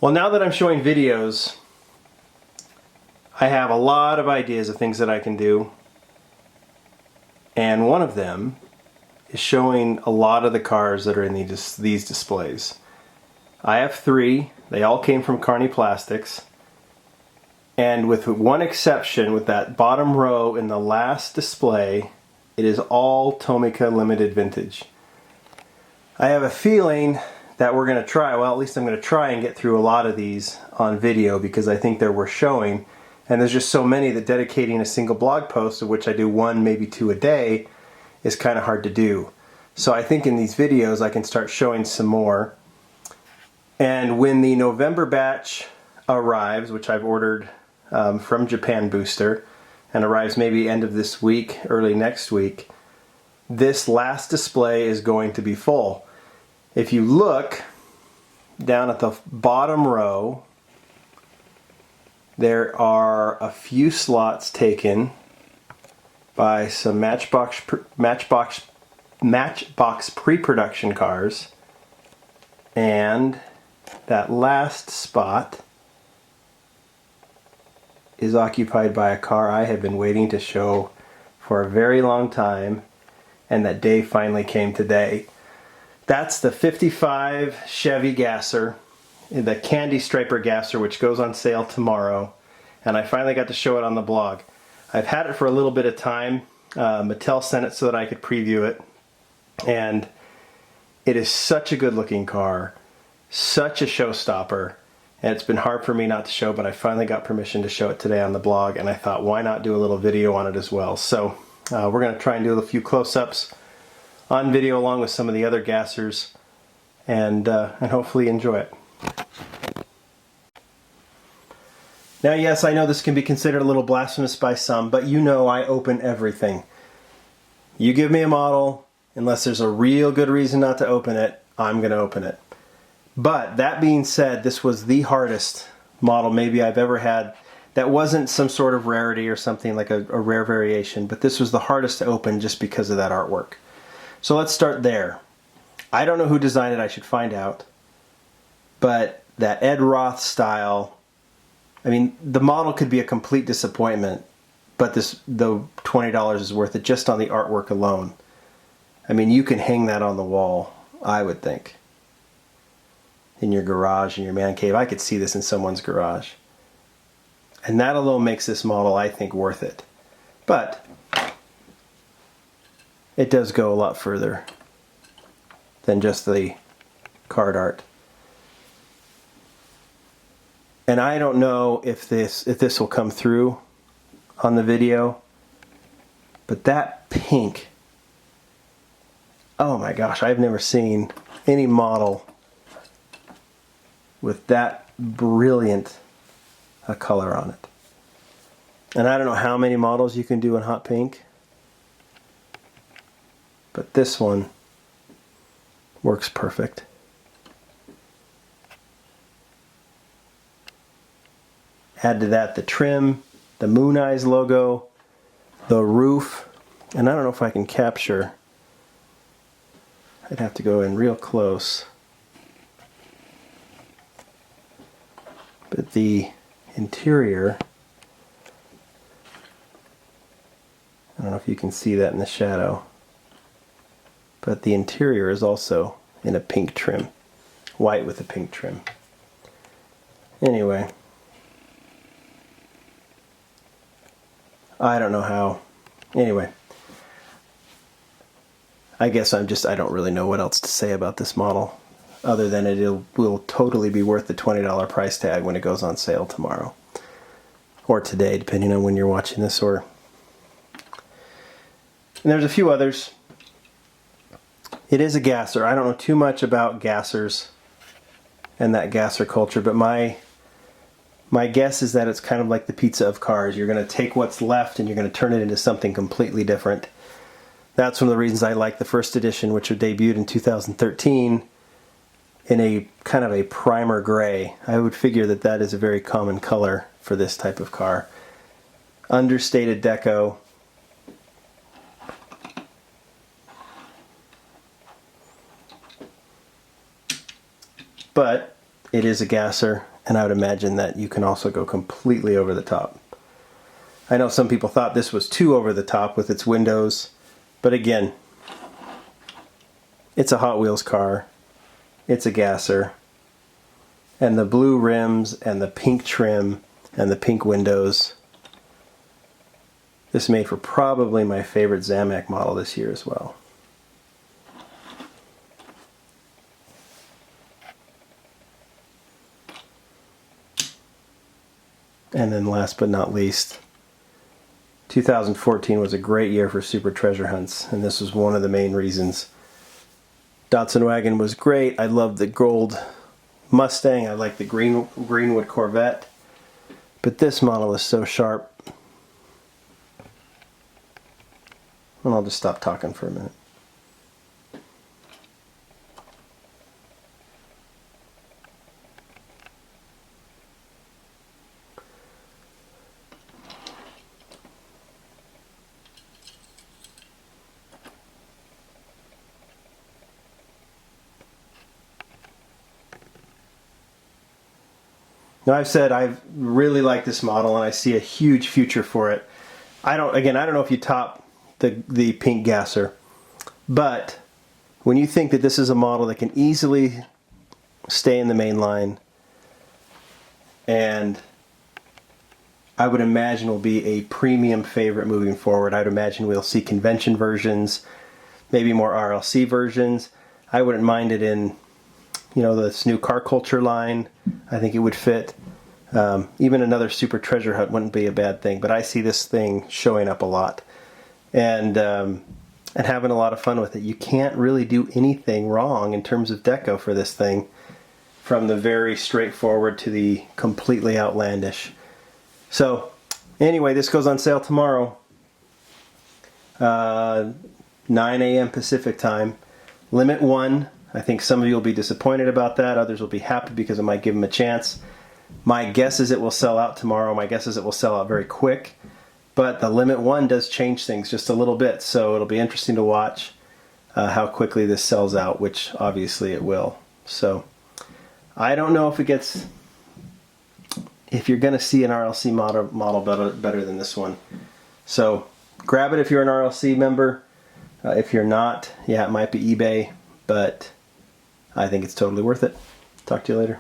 Well, now that I'm showing videos, I have a lot of ideas of things that I can do. And one of them is showing a lot of the cars that are in these displays. I have 3. They all came from Carney Plastics. And with one exception, with that bottom row in the last display, it is all Tomica Limited Vintage. I have a feeling that we're going to try, well, at least I'm going to try and get through a lot of these on video because I think they're worth showing. And there's just so many that dedicating a single blog post, of which I do 1, maybe 2 a day, is kind of hard to do. So I think in these videos I can start showing some more. And when the November batch arrives, which I've ordered from Japan Booster, and arrives maybe end of this week, early next week, this last display is going to be full. If you look down at the bottom row, there are a few slots taken by some Matchbox pre-production cars, and that last spot is occupied by a car I have been waiting to show for a very long time, and that day finally came today. That's the 55 Chevy Gasser, the Candy Striper Gasser, which goes on sale tomorrow, and I finally got to show it on the blog. I've had it for a little bit of time. Mattel sent it so that I could preview it, and it is such a good looking car, such a showstopper, and it's been hard for me not to show, but I finally got permission to show it today on the blog, and I thought, why not do a little video on it as well? So we're going to try and do a few close-ups on video along with some of the other gassers, and hopefully enjoy it. Now, yes, I know this can be considered a little blasphemous by some, but you know I open everything. You give me a model, unless there's a real good reason not to open it, I'm going to open it. But that being said, this was the hardest model maybe I've ever had. That wasn't some sort of rarity or something like a rare variation, but this was the hardest to open just because of that artwork. So let's start there. I don't know who designed it, I should find out. But that Ed Roth style, I mean, the model could be a complete disappointment, but the $20 is worth it just on the artwork alone. I mean, you can hang that on the wall, I would think. In your garage, in your man cave. I could see this in someone's garage. And that alone makes this model, I think, worth it. But it does go a lot further than just the card art. And I don't know if this will come through on the video, but that pink, oh my gosh, I've never seen any model with that brilliant a color on it. And I don't know how many models you can do in hot pink, but this one works perfect. Add to that the trim, the Moon Eyes logo, the roof, and I don't know if I can capture. I'd have to go in real close. But the interior, I don't know if you can see that in the shadow, but the interior is also in a pink trim, white with a pink trim. Anyway, I don't know how. Anyway, I guess I don't really know what else to say about this model, other than it will totally be worth the $20 price tag when it goes on sale tomorrow. Or today, depending on when you're watching this. And there's a few others. It is a gasser. I don't know too much about gassers and that gasser culture, but my guess is that it's kind of like the pizza of cars. You're going to take what's left and you're going to turn it into something completely different. That's one of the reasons I like the first edition, which debuted in 2013 in a kind of a primer gray. I would figure that that is a very common color for this type of car. Understated deco. But it is a gasser, and I would imagine that you can also go completely over the top. I know some people thought this was too over the top with its windows, but again, it's a Hot Wheels car, it's a gasser, and the blue rims and the pink trim and the pink windows, this made for probably my favorite Zamac model this year as well. And then last but not least, 2014 was a great year for Super Treasure Hunts, and this was one of the main reasons. Datsun wagon was great. I loved the gold Mustang. I like the Greenwood Corvette. But this model is so sharp. And I'll just stop talking for a minute. Now, I've said I really like this model and I see a huge future for it. I don't know if you top the pink gasser, but when you think that this is a model that can easily stay in the main line, and I would imagine will be a premium favorite moving forward. I'd imagine we'll see convention versions, maybe more RLC versions. I wouldn't mind it in, you know, this new car culture line. I think it would fit. Even another Super Treasure Hunt wouldn't be a bad thing, but I see this thing showing up a lot and having a lot of fun with it. You can't really do anything wrong in terms of deco for this thing, from the very straightforward to the completely outlandish. So anyway, this goes on sale tomorrow, 9 a.m. Pacific time. Limit 1. I think some of you will be disappointed about that. Others will be happy because I might give them a chance. My guess is it will sell out tomorrow. My guess is it will sell out very quick. But the Limit 1 does change things just a little bit, so it'll be interesting to watch how quickly this sells out, which obviously it will. So I don't know if you're going to see an RLC model better than this one. So grab it if you're an RLC member. If you're not, yeah, it might be eBay, but I think it's totally worth it. Talk to you later.